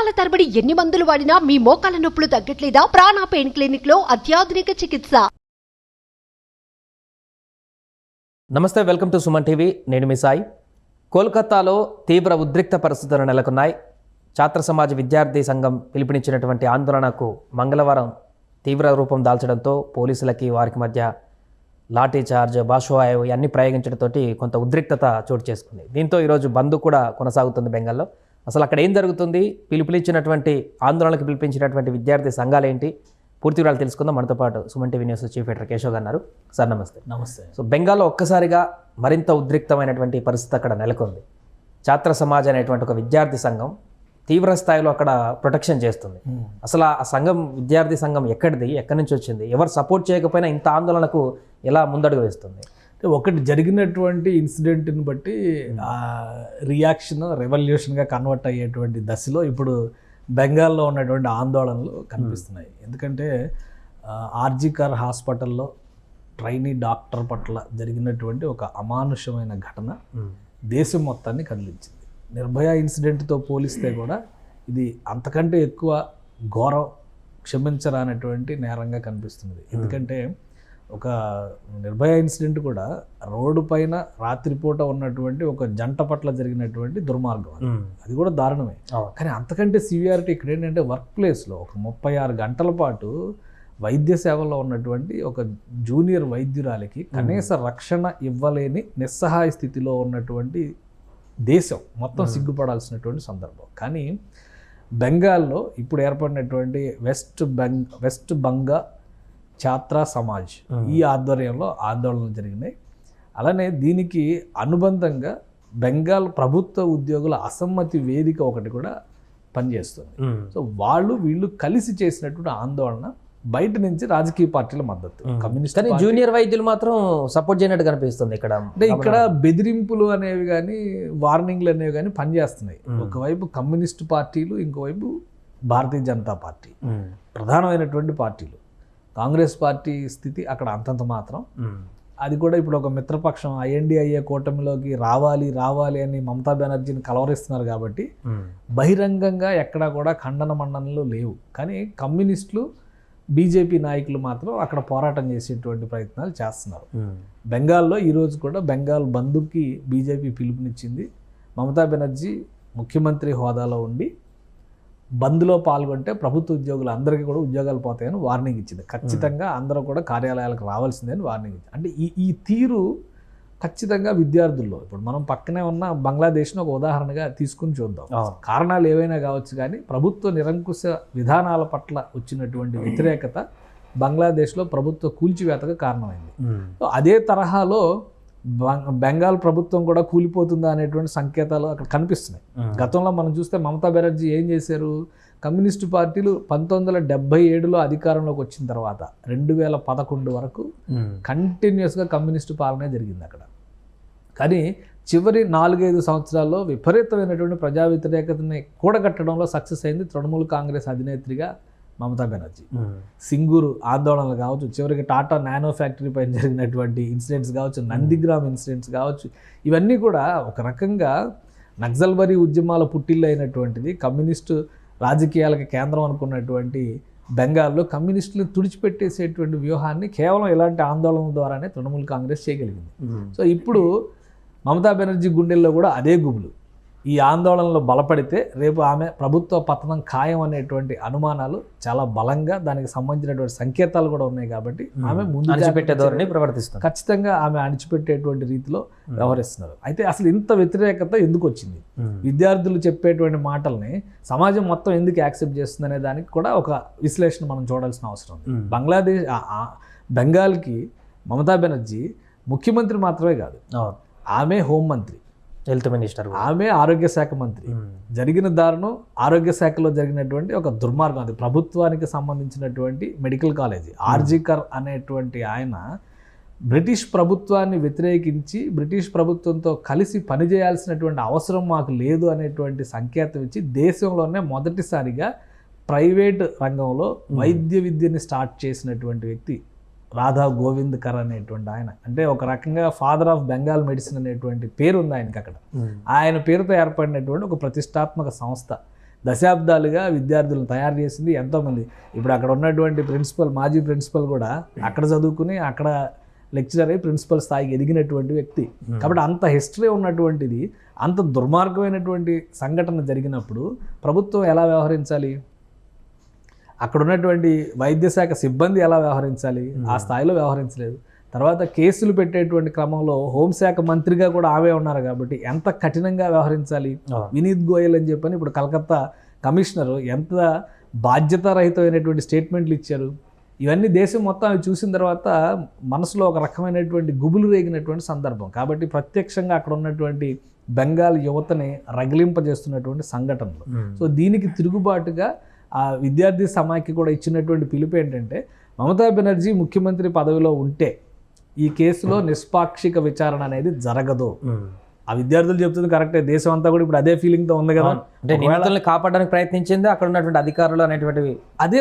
సంవత్సరాల తరబడి ఎన్ని మందులు వాడినా మీ మోకాల నొప్పులు తగ్గట్లేదా? ప్రాణ పెయిన్ క్లినిక్ లో అత్యాధునిక చికిత్స. నమస్తే, వెల్కమ్ టు సుమన్ టీవీ. నేను మీ సాయి. కోల్కతాలో తీవ్ర ఉద్రిక్త పరిస్థితులు నెలకొన్నాయి. ఛాత్ర సమాజ్ విద్యార్థి సంఘం పిలుపునిచ్చినటువంటి ఆందోళనకు మంగళవారం తీవ్ర రూపం దాల్చడంతో పోలీసులకి వారికి మధ్య లాఠీ చార్జ్, బాష్పాయువు ఇవన్నీ ప్రయోగించడంతో కొంత ఉద్రిక్తత చోటు చేసుకుంది. దీంతో ఈరోజు బంద్ కూడా కొనసాగుతుంది బెంగాల్లో. అసలు అక్కడ ఏం జరుగుతుంది, పిలుపునిచ్చినటువంటి ఆందోళనకు పిలిపించినటువంటి విద్యార్థి సంఘాలు ఏంటి, పూర్తి వివరాలు తెలుసుకుందాం. మనతో పాటు Suman TV news chief editor Keshav గారు ఉన్నారు. సార్ నమస్తే. నమస్తే. సో బెంగాల్లో ఒక్కసారిగా మరింత ఉద్రిక్తమైనటువంటి పరిస్థితి అక్కడ నెలకొంది. ఛాత్ర సమాజ్ అనేటువంటి ఒక విద్యార్థి సంఘం తీవ్ర స్థాయిలో అక్కడ ప్రొటెక్షన్ చేస్తుంది. అసలు ఆ సంఘం, విద్యార్థి సంఘం ఎక్కడిది, ఎక్కడి నుంచి వచ్చింది, ఎవరు సపోర్ట్ చేయకపోయినా ఇంత ఆందోళనకు ఎలా ముందడుగు వేస్తుంది? ఒకటి జరిగినటువంటి ఇన్సిడెంట్ని బట్టి రియాక్షన్ రెవల్యూషన్గా కన్వర్ట్ అయ్యేటువంటి దశలో ఇప్పుడు బెంగాల్లో ఉన్నటువంటి ఆందోళనలు కనిపిస్తున్నాయి. ఎందుకంటే ఆర్జికర్ హాస్పిటల్లో ట్రైనీ డాక్టర్ పట్ల జరిగినటువంటి ఒక అమానుషమైన ఘటన దేశం మొత్తాన్ని కదిలించింది. నిర్భయ ఇన్సిడెంట్తో పోలిస్తే కూడా ఇది అంతకంటే ఎక్కువ ఘోరం, క్షమించరానటువంటి నేరంగా కనిపిస్తున్నది. ఎందుకంటే ఒక నిర్భయ ఇన్సిడెంట్ కూడా రోడ్డు పైన రాత్రిపూట ఉన్నటువంటి ఒక జంట పట్ల జరిగినటువంటి దుర్మార్గం, అది కూడా దారుణమే. కానీ అంతకంటే సివియారిటీ ఇక్కడ ఏంటంటే వర్క్ ప్లేస్లో ఒక 36 గంటల పాటు వైద్య సేవలో ఉన్నటువంటి ఒక జూనియర్ వైద్యురాలికి కనీస రక్షణ ఇవ్వలేని నిస్సహాయ స్థితిలో ఉన్నటువంటి దేశం మొత్తం సిగ్గుపడాల్సినటువంటి సందర్భం. కానీ బెంగాల్లో ఇప్పుడు ఏర్పడినటువంటి వెస్ట్ బంగా ఛాత్ర సమాజ్ ఈ ఆధ్వర్యంలో ఆందోళనలు జరిగినాయి. అలానే దీనికి అనుబంధంగా బెంగాల్ ప్రభుత్వ ఉద్యోగుల అసమ్మతి వేదిక ఒకటి కూడా పనిచేస్తుంది. సో వీళ్ళు కలిసి చేసినటువంటి ఆందోళన బయట నుంచి రాజకీయ పార్టీల మద్దతు, కమ్యూనిస్ట్. కానీ జూనియర్ వైద్యులు మాత్రం సపోర్ట్ చేయనట్టు కనిపిస్తుంది ఇక్కడ. అంటే ఇక్కడ బెదిరింపులు అనేవి కానీ, వార్నింగ్లు అనేవి కానీ పనిచేస్తున్నాయి. ఒకవైపు కమ్యూనిస్ట్ పార్టీలు, ఇంకోవైపు భారతీయ జనతా పార్టీ, ప్రధానమైనటువంటి పార్టీలు. కాంగ్రెస్ పార్టీ స్థితి అక్కడ అంతంత మాత్రం. అది కూడా ఇప్పుడు ఒక మిత్రపక్షం INDIA కూటమిలోకి రావాలి అని మమతా బెనర్జీని కలవరిస్తున్నారు కాబట్టి బహిరంగంగా ఎక్కడా కూడా ఖండన మండనలు లేవు. కానీ కమ్యూనిస్టులు, బీజేపీ నాయకులు మాత్రం అక్కడ పోరాటం చేసేటువంటి ప్రయత్నాలు చేస్తున్నారు. బెంగాల్లో ఈరోజు కూడా బెంగాల్ బంద్కి బీజేపీ పిలుపునిచ్చింది. మమతా బెనర్జీ ముఖ్యమంత్రి హోదాలో ఉండి బంద్లో పాల్గొంటే ప్రభుత్వ ఉద్యోగులు అందరికీ కూడా ఉద్యోగాలు పోతాయని వార్నింగ్ ఇచ్చింది. ఖచ్చితంగా అందరూ కూడా కార్యాలయాలకు రావాల్సిందని వార్నింగ్ ఇచ్చింది. అంటే ఈ తీరు ఖచ్చితంగా విద్యార్థుల్లో, ఇప్పుడు మనం పక్కనే ఉన్న బంగ్లాదేశ్ను ఒక ఉదాహరణగా తీసుకుని చూద్దాం. కారణాలు ఏవైనా కావచ్చు, కానీ ప్రభుత్వ నిరంకుశ విధానాల పట్ల వచ్చినటువంటి వ్యతిరేకత బంగ్లాదేశ్లో ప్రభుత్వ కూల్చివేతకు కారణమైంది. అదే తరహాలో బెంగాల్ ప్రభుత్వం కూడా కూలిపోతుందా అనేటువంటి సంకేతాలు అక్కడ కనిపిస్తున్నాయి. గతంలో మనం చూస్తే మమతా బెనర్జీ ఏం చేశారు, కమ్యూనిస్టు పార్టీలు 1977లో అధికారంలోకి వచ్చిన తర్వాత 2011 వరకు కంటిన్యూస్గా కమ్యూనిస్టు పాలనే జరిగింది అక్కడ. కానీ చివరి 4-5 సంవత్సరాల్లో విపరీతమైనటువంటి ప్రజా వ్యతిరేకతని కూడగట్టడంలో సక్సెస్ అయింది తృణమూల్ కాంగ్రెస్ అధినేత్రిగా మమతా బెనర్జీ. సింగూరు ఆందోళనలు కావచ్చు, చివరికి టాటా నానో ఫ్యాక్టరీ పైన జరిగినటువంటి ఇన్సిడెంట్స్ కావచ్చు, నందిగ్రామ్ ఇన్సిడెంట్స్ కావచ్చు, ఇవన్నీ కూడా ఒక రకంగా నక్సల్బరీ ఉద్యమాల పుట్టిల్లు అయినటువంటిది, కమ్యూనిస్టు రాజకీయాలకు కేంద్రం అనుకున్నటువంటి బెంగాల్లో కమ్యూనిస్టులను తుడిచిపెట్టేసేటువంటి వ్యూహాన్ని కేవలం ఇలాంటి ఆందోళన ద్వారానే తృణమూల్ కాంగ్రెస్ చేయగలిగింది. సో ఇప్పుడు మమతా బెనర్జీ గుండెల్లో కూడా అదే గుబులు. ఈ ఆందోళనలో బలపడితే రేపు ఆమె ప్రభుత్వ పతనం ఖాయం అనేటువంటి అనుమానాలు చాలా బలంగా, దానికి సంబంధించినటువంటి సంకేతాలు కూడా ఉన్నాయి. కాబట్టి ఆమె ముందు అణిచిపెట్టే ధోరణి ప్రవర్తిస్తుంది. ఖచ్చితంగా ఆమె అణిచిపెట్టేటువంటి రీతిలో వ్యవహరిస్తున్నారు. అయితే అసలు ఇంత వ్యతిరేకత ఎందుకు వచ్చింది, విద్యార్థులు చెప్పేటువంటి మాటల్ని సమాజం మొత్తం ఎందుకు యాక్సెప్ట్ చేస్తుంది అనే దానికి కూడా ఒక విశ్లేషణ మనం చూడాల్సిన అవసరం ఉంది. బెంగాల్కి మమతా బెనర్జీ ముఖ్యమంత్రి మాత్రమే కాదు, ఆమె హోంమంత్రి, హెల్త్ మినిస్టర్, ఆమె ఆరోగ్య శాఖ మంత్రి. జరిగిన దారుణం ఆరోగ్య శాఖలో జరిగినటువంటి ఒక దుర్మార్గం, అది ప్రభుత్వానికి సంబంధించినటువంటి మెడికల్ కాలేజీ. ఆర్జికర్ అనేటువంటి ఆయన బ్రిటిష్ ప్రభుత్వాన్ని వ్యతిరేకించి బ్రిటిష్ ప్రభుత్వంతో కలిసి పనిచేయాల్సినటువంటి అవసరం మాకు లేదు అనేటువంటి సంకేతం ఇచ్చి దేశంలోనే మొదటిసారిగా ప్రైవేట్ రంగంలో వైద్య విద్యని స్టార్ట్ చేసినటువంటి వ్యక్తి రాధా గోవింద్ కర్ అనేటువంటి ఆయన. అంటే ఒక రకంగా ఫాదర్ ఆఫ్ బెంగాల్ మెడిసిన్ అనేటువంటి పేరు ఉంది ఆయనకి అక్కడ. ఆయన పేరుతో ఏర్పడినటువంటి ఒక ప్రతిష్టాత్మక సంస్థ. దశాబ్దాలుగా విద్యార్థులను తయారు చేసింది ఎంతోమంది. ఇప్పుడు అక్కడ ఉన్నటువంటి మాజీ ప్రిన్సిపల్ కూడా అక్కడ చదువుకుని అక్కడ లెక్చరర్ అయ్యి ప్రిన్సిపల్ స్థాయికి ఎదిగినటువంటి వ్యక్తి. కాబట్టి అంత హిస్టరీ ఉన్నటువంటిది, అంత దుర్మార్గమైనటువంటి సంఘటన జరిగినప్పుడు ప్రభుత్వం ఎలా వ్యవహరించాలి, అక్కడ ఉన్నటువంటి వైద్య శాఖ సిబ్బంది ఎలా వ్యవహరించాలి, ఆ స్థాయిలో వ్యవహరించలేదు. తర్వాత కేసులు పెట్టేటువంటి క్రమంలో హోంశాఖ మంత్రిగా కూడా ఆమె ఉన్నారు కాబట్టి ఎంత కఠినంగా వ్యవహరించాలి. వినీత్ గోయల్ అని చెప్పని ఇప్పుడు కలకత్తా కమిషనరు ఎంత బాధ్యతారహితమైనటువంటి స్టేట్మెంట్లు ఇచ్చారు. ఇవన్నీ దేశం మొత్తం అవి చూసిన తర్వాత మనసులో ఒక రకమైనటువంటి గుబులు రేగినటువంటి సందర్భం. కాబట్టి ప్రత్యక్షంగా అక్కడ ఉన్నటువంటి బెంగాల్ యువతని రగిలింపజేస్తున్నటువంటి సంఘటనలు. సో దీనికి తిరుగుబాటుగా ఆ విద్యార్థి సమాఖ్య కూడా ఇచ్చినటువంటి పిలుపు ఏంటంటే, మమతా బెనర్జీ ముఖ్యమంత్రి పదవిలో ఉంటే ఈ కేసులో నిష్పాక్షిక విచారణ అనేది జరగదు. ఆ విద్యార్థులు చెప్తుంది కరెక్టే, దేశం అంతా కూడా ఇప్పుడు అదే ఫీలింగ్తో ఉంది కదా. అంటే నిందితుల్ని కాపాడడానికి ప్రయత్నించింది అక్కడ ఉన్నటువంటి అధికారులు అనేటువంటివి అదే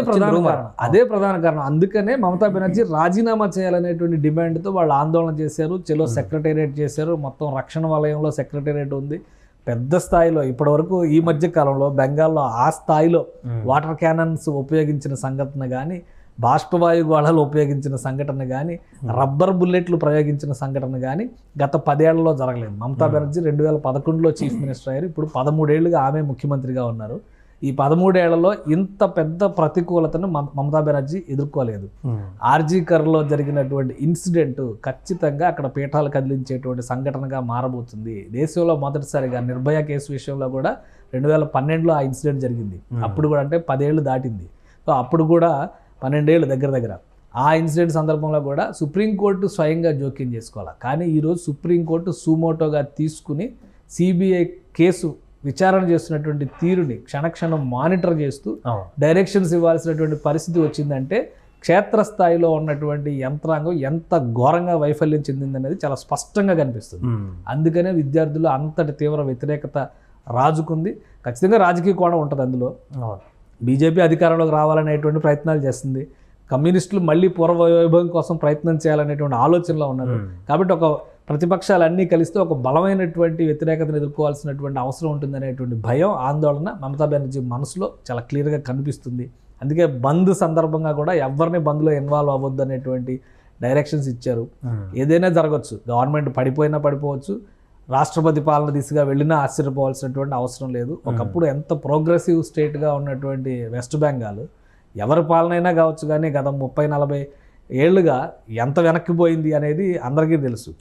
ప్రధాన కారణం. అందుకనే మమతా బెనర్జీ రాజీనామా చేయాలనేటువంటి డిమాండ్తో వాళ్ళు ఆందోళన చేశారు. చెలో సెక్రటేరియట్ చేశారు. మొత్తం రక్షణ వలయంలో సెక్రటేరియట్ ఉంది. పెద్ద స్థాయిలో ఇప్పటివరకు ఈ మధ్య కాలంలో బెంగాల్లో ఆ స్థాయిలో వాటర్ క్యానన్స్ ఉపయోగించిన సంఘటన కానీ, బాష్పవాయు గోళాలు ఉపయోగించిన సంఘటన కానీ, రబ్బర్ బుల్లెట్లు ప్రయోగించిన సంఘటన కానీ గత 10 ఏళ్లలో జరగలేదు. మమతా బెనర్జీ 2011లో చీఫ్ మినిస్టర్ అయ్యారు. ఇప్పుడు 13 ఏళ్లుగా ఆమె ముఖ్యమంత్రిగా ఉన్నారు. ఈ 13 ఏళ్లలో ఇంత పెద్ద ప్రతికూలతను మమతా బెనర్జీ ఎదుర్కోలేదు. ఆర్జీకర్లో జరిగినటువంటి ఇన్సిడెంట్ ఖచ్చితంగా అక్కడ పీఠాలు కదిలించేటువంటి సంఘటనగా మారబోతుంది. దేశంలో మొదటిసారిగా నిర్భయ కేసు విషయంలో కూడా 2012లో ఆ ఇన్సిడెంట్ జరిగింది. అప్పుడు కూడా అంటే 10 ఏళ్ళు దాటింది. సో అప్పుడు కూడా 12 ఏళ్ళు దగ్గర. ఆ ఇన్సిడెంట్ సందర్భంలో కూడా సుప్రీంకోర్టు స్వయంగా జోక్యం చేసుకోవాలి. కానీ ఈరోజు సుప్రీంకోర్టు సుమోటోగా తీసుకుని సిబిఐ కేసు విచారణ చేస్తున్నటువంటి తీరుని క్షణక్షణం మానిటర్ చేస్తూ డైరెక్షన్స్ ఇవ్వాల్సినటువంటి పరిస్థితి వచ్చిందంటే క్షేత్రస్థాయిలో ఉన్నటువంటి యంత్రాంగం ఎంత ఘోరంగా వైఫల్యం చెందిందనేది చాలా స్పష్టంగా కనిపిస్తుంది. అందుకనే విద్యార్థులు అంతటి తీవ్ర వ్యతిరేకత రాజుకుంది. ఖచ్చితంగా రాజకీయ కోణం ఉంటుంది అందులో. బీజేపీ అధికారంలోకి రావాలనేటువంటి ప్రయత్నాలు చేస్తుంది. కమ్యూనిస్టులు మళ్ళీ పూర్వవైభవం కోసం ప్రయత్నం చేయాలనేటువంటి ఆలోచనలో ఉన్నారు. కాబట్టి ఒక ప్రతిపక్షాలన్నీ కలిస్తే ఒక బలమైనటువంటి వ్యతిరేకతను ఎదుర్కోవాల్సినటువంటి అవసరం ఉంటుందనేటువంటి భయం, ఆందోళన మమతా బెనర్జీ మనసులో చాలా క్లియర్గా కనిపిస్తుంది. అందుకే బంద్ సందర్భంగా కూడా ఎవరిని బంద్లో ఇన్వాల్వ్ అవ్వద్దు అనేటువంటి డైరెక్షన్స్ ఇచ్చారు. ఏదైనా జరగవచ్చు, గవర్నమెంట్ పడిపోయినా పడిపోవచ్చు, రాష్ట్రపతి పాలన దిశగా వెళ్ళినా ఆశ్చర్యపోవాల్సినటువంటి అవసరం లేదు. ఒకప్పుడు ఎంత ప్రోగ్రెసివ్ స్టేట్గా ఉన్నటువంటి వెస్ట్ బెంగాల్ ఎవరి పాలన అయినా కావచ్చు, కానీ గత 30-40 ఏళ్లుగా ఎంత వెనక్కిపోయింది అనేది అందరికీ తెలుసు.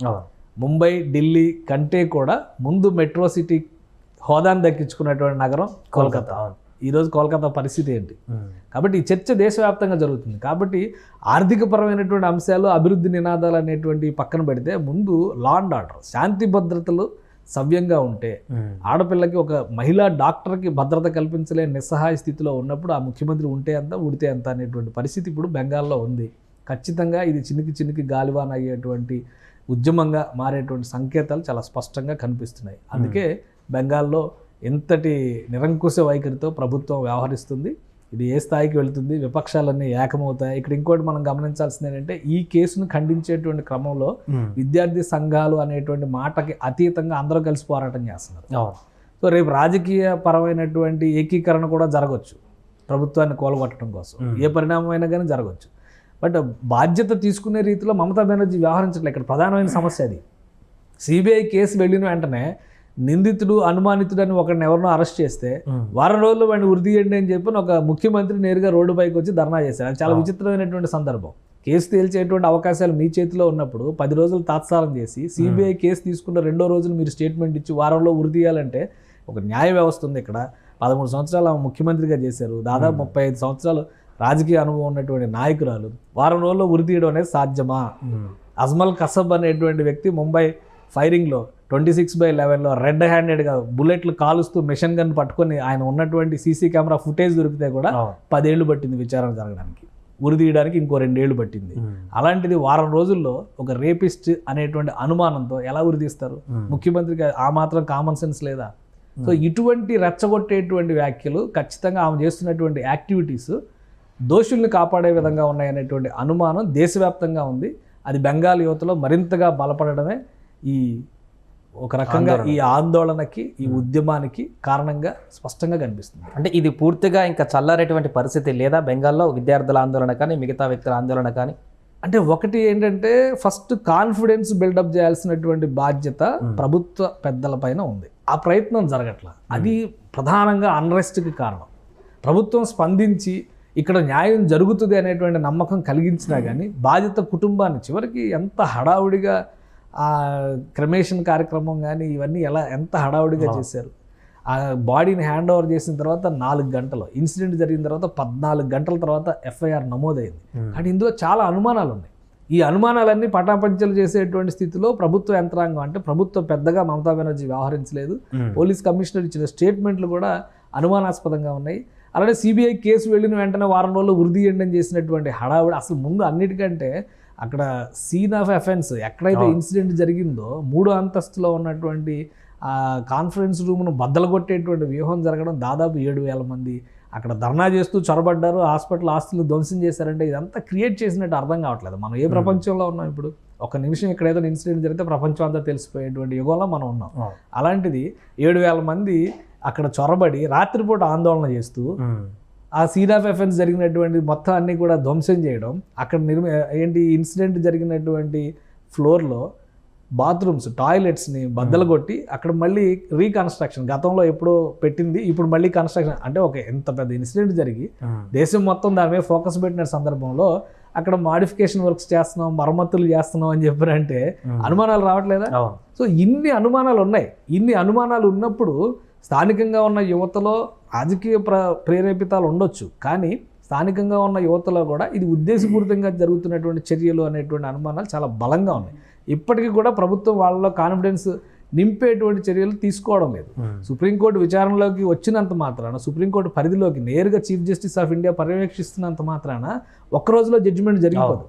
ముంబై, ఢిల్లీ కంటే కూడా ముందు మెట్రో సిటీ హోదాను దక్కించుకున్నటువంటి నగరం కోల్కతా. ఈరోజు కోల్కతా పరిస్థితి ఏంటి? కాబట్టి ఈ చర్చ దేశవ్యాప్తంగా జరుగుతుంది. కాబట్టి ఆర్థికపరమైనటువంటి అంశాలు, అభివృద్ధి నినాదాలు అనేటువంటి పక్కన పెడితే ముందు లా అండ్ ఆర్డర్, శాంతి భద్రతలు సవ్యంగా ఉంటే, ఆడపిల్లకి ఒక మహిళా డాక్టర్కి భద్రత కల్పించలేని నిస్సహాయ స్థితిలో ఉన్నప్పుడు ఆ ముఖ్యమంత్రి ఉంటే ఎంత ఊడితే ఎంత అనేటువంటి పరిస్థితి ఇప్పుడు బెంగాల్లో ఉంది. ఖచ్చితంగా ఇది చినికి గాలివాన అయ్యేటువంటి ఉద్యమంగా మారేటువంటి సంకేతాలు చాలా స్పష్టంగా కనిపిస్తున్నాయి. అందుకే బెంగాల్లో ఎంతటి నిరంకుశ వైఖరితో ప్రభుత్వం వ్యవహరిస్తుంది, ఇది ఏ స్థాయికి వెళుతుంది, విపక్షాలన్నీ ఏకమవుతాయి. ఇక్కడ ఇంకోటి మనం గమనించాల్సింది ఏంటంటే, ఈ కేసును ఖండించేటువంటి క్రమంలో విద్యార్థి సంఘాలు అనేటువంటి మాటకి అతీతంగా అందరూ కలిసి పోరాటం చేస్తున్నారు. సో రేపు రాజకీయ పరమైనటువంటి ఏకీకరణ కూడా జరగవచ్చు, ప్రభుత్వాన్ని కూలగొట్టడం కోసం ఏ పరిణామమైనా కానీ జరగవచ్చు. బట్ బాధ్యత తీసుకునే రీతిలో మమతా బెనర్జీ వ్యవహరించట్లేదు. ఇక్కడ ప్రధానమైన సమస్య అది. సిబిఐ కేసు వెళ్ళిన వెంటనే నిందితుడు, అనుమానితుడు అని ఒకరిని ఎవరినో అరెస్ట్ చేస్తే వారం రోజుల్లో వాడిని ఉరి తీయండి అని చెప్పి ఒక ముఖ్యమంత్రి నేరుగా రోడ్డుపైకి వచ్చి ధర్నా చేశారు. అది చాలా విచిత్రమైనటువంటి సందర్భం. కేసు తేల్చేటువంటి అవకాశాలు మీ చేతిలో ఉన్నప్పుడు 10 రోజులు తాత్సారం చేసి సిబిఐ కేసు తీసుకున్న 2వ రోజున మీరు స్టేట్మెంట్ ఇచ్చి వారంలో ఉరి తీయాలంటే ఒక న్యాయ వ్యవస్థ ఉంది. ఇక్కడ 13 సంవత్సరాలు ఆమె ముఖ్యమంత్రిగా చేశారు. దాదాపు 35 సంవత్సరాలు రాజకీయ అనుభవం ఉన్నటువంటి నాయకురాలు వారం రోజుల్లో ఉరి తీయడం అనేది సాధ్యమా? అజ్మల్ కసబ్ అనేటువంటి వ్యక్తి ముంబై ఫైరింగ్లో 26/11లో రెడ్ హ్యాండెడ్గా బుల్లెట్లు కాలుస్తూ మిషన్ గన్ పట్టుకొని ఆయన ఉన్నటువంటి సీసీ కెమెరా ఫుటేజ్ దొరికితే కూడా 10 ఏళ్ళు పట్టింది విచారణ జరగడానికి. ఉరి తీయడానికి ఇంకో 2 ఏళ్ళు పట్టింది. అలాంటిది వారం రోజుల్లో ఒక రేపిస్ట్ అనేటువంటి అనుమానంతో ఎలా ఉరి తీస్తారు? ముఖ్యమంత్రికి ఆ మాత్రం కామన్ సెన్స్ లేదా? సో ఇటువంటి రెచ్చగొట్టేటువంటి వ్యాఖ్యలు, ఖచ్చితంగా ఆమె చేస్తున్నటువంటి యాక్టివిటీస్ దోషుల్ని కాపాడే విధంగా ఉన్నాయనేటువంటి అనుమానం దేశవ్యాప్తంగా ఉంది. అది బెంగాల్ యువతలో మరింతగా బలపడడమే ఈ ఒక రకంగా ఈ ఆందోళనకి ఈ ఉద్యమానికి కారణంగా స్పష్టంగా కనిపిస్తుంది. అంటే ఇది పూర్తిగా ఇంకా చల్లారేటువంటి పరిస్థితి లేదా బెంగాల్లో విద్యార్థుల ఆందోళన కానీ మిగతా వ్యక్తుల ఆందోళన కానీ? అంటే ఒకటి ఏంటంటే ఫస్ట్ కాన్ఫిడెన్స్ బిల్డప్ చేయాల్సినటువంటి బాధ్యత ప్రభుత్వ పెద్దల పైన ఉంది. ఆ ప్రయత్నం జరగట్లా. అది ప్రధానంగా అన్రెస్ట్కి కారణం. ప్రభుత్వం స్పందించి ఇక్కడ న్యాయం జరుగుతుంది అనేటువంటి నమ్మకం కలిగించినా కానీ బాధిత కుటుంబాన్ని చివరికి ఎంత హడావుడిగా ఆ క్రమేషన్ కార్యక్రమం కానీ ఇవన్నీ ఎంత హడావుడిగా చేశారు. ఆ బాడీని హ్యాండ్ ఓవర్ చేసిన తర్వాత 4 గంటలు, ఇన్సిడెంట్ జరిగిన తర్వాత 14 గంటల తర్వాత ఎఫ్ఐఆర్ నమోదైంది. కానీ ఇందులో చాలా అనుమానాలు ఉన్నాయి. ఈ అనుమానాలన్నీ పటాపంచలు చేసేటువంటి స్థితిలో ప్రభుత్వ యంత్రాంగం, అంటే ప్రభుత్వం పెద్దగా మమతా బెనర్జీ వ్యవహరించలేదు. పోలీస్ కమిషనర్ ఇచ్చిన స్టేట్మెంట్లు కూడా అనుమానాస్పదంగా ఉన్నాయి. అలానే సిబిఐ కేసు వెళ్ళిన వెంటనే వారం రోజులు వృద్ధి చేయడం చేసినటువంటి హడావుడి. అసలు ముందు అన్నిటికంటే అక్కడ సీన్ ఆఫ్ అఫెన్స్ ఎక్కడైతే ఇన్సిడెంట్ జరిగిందో 3వ అంతస్తులో ఉన్నటువంటి ఆ కాన్ఫరెన్స్ రూమ్ను బద్దలగొట్టేటువంటి వ్యూహం జరగడం, దాదాపు 7,000 మంది అక్కడ ధర్నా చేస్తూ చొరబడ్డారు, హాస్పిటల్ ఆస్తులు ధ్వంసం చేశారంటే ఇదంతా క్రియేట్ చేసినట్టు అర్థం కావట్లేదు. మనం ఏ ప్రపంచంలో ఉన్నాం ఇప్పుడు? ఒక నిమిషం ఇక్కడ ఏదైనా ఇన్సిడెంట్ జరిగితే ప్రపంచం అంతా తెలిసిపోయేటువంటి యుగంలో మనం ఉన్నాం. అలాంటిది 7,000 మంది అక్కడ చొరబడి రాత్రిపూట ఆందోళన చేస్తూ ఆ సీన్ ఆఫ్ ఎఫెన్స్ జరిగినటువంటి మొత్తం అన్నీ కూడా ధ్వంసం చేయడం, అక్కడ ఇన్సిడెంట్ జరిగినటువంటి ఫ్లోర్లో బాత్రూమ్స్, టాయిలెట్స్ని బద్దలుగొట్టి అక్కడ మళ్ళీ రీకన్స్ట్రక్షన్, గతంలో ఎప్పుడో పెట్టింది ఇప్పుడు మళ్ళీ కన్స్ట్రక్షన్. అంటే ఒక ఎంత పెద్ద ఇన్సిడెంట్ జరిగి దేశం మొత్తం దాని మీద ఫోకస్ పెట్టిన సందర్భంలో అక్కడ మాడిఫికేషన్ వర్క్స్ చేస్తున్నాం, మరమ్మతులు చేస్తున్నాం అని చెప్పారంటే అనుమానాలు రావట్లేదా? సో ఇన్ని అనుమానాలు ఉన్నాయి. ఇన్ని అనుమానాలు ఉన్నప్పుడు స్థానికంగా ఉన్న యువతలో రాజకీయ ప్రేరేపితాలు ఉండొచ్చు, కానీ స్థానికంగా ఉన్న యువతలో కూడా ఇది ఉద్దేశపూరితంగా జరుగుతున్నటువంటి చర్యలు అనేటువంటి అనుమానాలు చాలా బలంగా ఉన్నాయి. ఇప్పటికీ కూడా ప్రభుత్వం వాళ్ళలో కాన్ఫిడెన్స్ నింపేటువంటి చర్యలు తీసుకోవడం లేదు. సుప్రీంకోర్టు విచారణలోకి వచ్చినంత మాత్రాన, సుప్రీంకోర్టు పరిధిలోకి నేరుగా చీఫ్ జస్టిస్ ఆఫ్ ఇండియా పర్యవేక్షిస్తున్నంత మాత్రాన ఒక్క రోజులో జడ్జిమెంట్ జరిగిపోదు.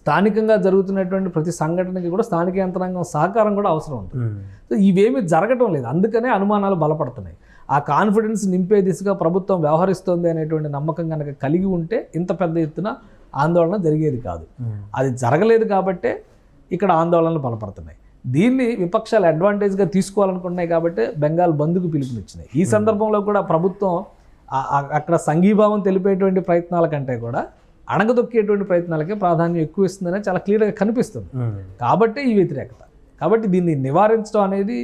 స్థానికంగా జరుగుతున్నటువంటి ప్రతి సంఘటనకి కూడా స్థానిక యంత్రాంగం సహకారం కూడా అవసరం ఉంటుంది. సో ఇవేమీ జరగటం లేదు, అందుకనే అనుమానాలు బలపడుతున్నాయి. ఆ కాన్ఫిడెన్స్ నింపే దిశగా ప్రభుత్వం వ్యవహరిస్తోంది అనేటువంటి నమ్మకం కనుక కలిగి ఉంటే ఇంత పెద్ద ఎత్తున ఆందోళన జరిగేది కాదు. అది జరగలేదు కాబట్టే ఇక్కడ ఆందోళనలు బలపడుతున్నాయి. దీన్ని విపక్షాలు అడ్వాంటేజ్గా తీసుకోవాలనుకుంటున్నాయి కాబట్టి బెంగాల్ బంద్కు పిలుపునిచ్చినాయి. ఈ సందర్భంలో కూడా ప్రభుత్వం అక్కడ సంఘీభావం తెలిపేటువంటి ప్రయత్నాల కంటే కూడా అణగదొక్కేటువంటి ప్రయత్నాలకే ప్రాధాన్యం ఎక్కువ ఇస్తుందనే చాలా క్లియర్గా కనిపిస్తుంది. కాబట్టి ఈ వ్యతిరేకత. కాబట్టి దీన్ని నివారించడం అనేది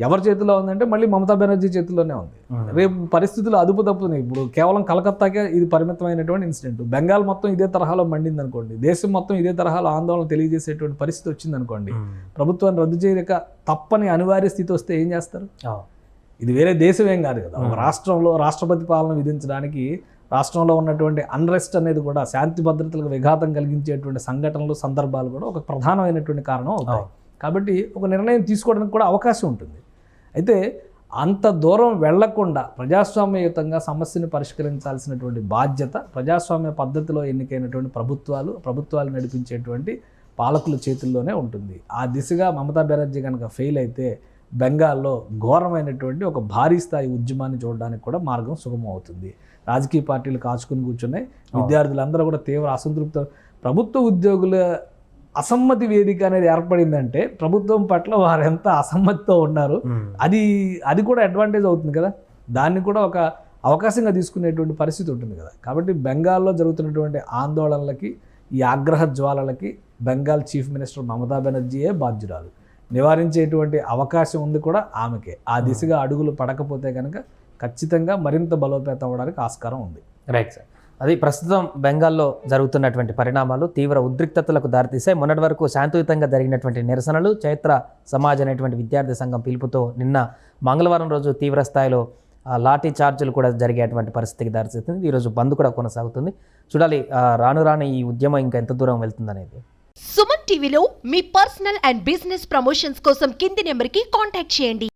ఎవరి చేతిలో ఉందంటే మళ్ళీ మమతా బెనర్జీ చేతిలోనే ఉంది. రేపు పరిస్థితులు అదుపు తప్పుతున్నాయి. ఇప్పుడు కేవలం కలకత్తాకే ఇది పరిమితమైనటువంటి ఇన్సిడెంట్. బెంగాల్ మొత్తం ఇదే తరహాలో మండింది అనుకోండి, దేశం మొత్తం ఇదే తరహాలో ఆందోళన తెలియజేసేటువంటి పరిస్థితి వచ్చింది అనుకోండి, ప్రభుత్వాన్ని రద్దు చేయలేక తప్పని అనివార్య స్థితి వస్తే ఏం చేస్తారు? ఇది వేరే దేశం ఏం కాదు కదా. ఒక రాష్ట్రంలో రాష్ట్రపతి పాలన విధించడానికి రాష్ట్రంలో ఉన్నటువంటి అన్రెస్ట్ అనేది కూడా, శాంతి భద్రతలకు విఘాతం కలిగించేటువంటి సంఘటనలు, సందర్భాలు కూడా ఒక ప్రధానమైనటువంటి కారణం అవుతాయి. కాబట్టి ఒక నిర్ణయం తీసుకోవడానికి కూడా అవకాశం ఉంటుంది. అయితే అంత దూరం వెళ్లకుండా ప్రజాస్వామ్యయుతంగా సమస్యను పరిష్కరించాల్సినటువంటి బాధ్యత ప్రజాస్వామ్య పద్ధతిలో ఎన్నికైనటువంటి ప్రభుత్వాలు నడిపించేటువంటి పాలకుల చేతుల్లోనే ఉంటుంది. ఆ దిశగా మమతా బెనర్జీ కనుక ఫెయిల్ అయితే బెంగాల్లో ఘోరమైనటువంటి ఒక భారీ స్థాయి ఉద్యమాన్ని చూడడానికి కూడా మార్గం సుగమం అవుతుంది. రాజకీయ పార్టీలు కాచుకుని కూర్చున్నాయి. విద్యార్థులందరూ కూడా తీవ్ర అసంతృప్తి. ప్రభుత్వ ఉద్యోగుల అసమ్మతి వేదిక అనేది ఏర్పడిందంటే ప్రభుత్వం పట్ల వారు ఎంత అసమ్మతితో ఉన్నారు, అది కూడా అడ్వాంటేజ్ అవుతుంది కదా. దాన్ని కూడా ఒక అవకాశంగా తీసుకునేటువంటి పరిస్థితి ఉంటుంది కదా. కాబట్టి బెంగాల్లో జరుగుతున్నటువంటి ఆందోళనలకి, ఈ ఆగ్రహ జ్వాలలకి బెంగాల్ చీఫ్ మినిస్టర్ మమతా బెనర్జీయే బాధ్యురాలు. నివారించేటువంటి అవకాశం ఉంది కూడా ఆమెకే. ఆ దిశగా అడుగులు పడకపోతే కనుక ఖచ్చితంగా మరింత బలోపేతం అవ్వడానికి ఆస్కారం ఉంది. Right sir. అది ప్రస్తుతం బెంగాల్లో జరుగుతున్నటువంటి పరిణామాలు తీవ్ర ఉద్రిక్తతలకు దారితీశాయి. మొన్నటి వరకు శాంతియుతంగా జరిగినటువంటి నిరసనలు, చైత్ర సమాజ్ అనేటువంటి విద్యార్థి సంఘం పిలుపుతో నిన్న మంగళవారం రోజు తీవ్ర స్థాయిలో లాఠీ చార్జీలు కూడా జరిగేటువంటి పరిస్థితికి దారితీస్తుంది. ఈరోజు బంద్ కూడా కొనసాగుతుంది. చూడాలి రాను ఈ ఉద్యమం ఇంకా ఎంత దూరం వెళ్తుందనేది. సుమన్ టీవీలో మీ పర్సనల్ అండ్ బిజినెస్ ప్రమోషన్స్ కోసం కింది నెంబర్కి కాంటాక్ట్ చేయండి.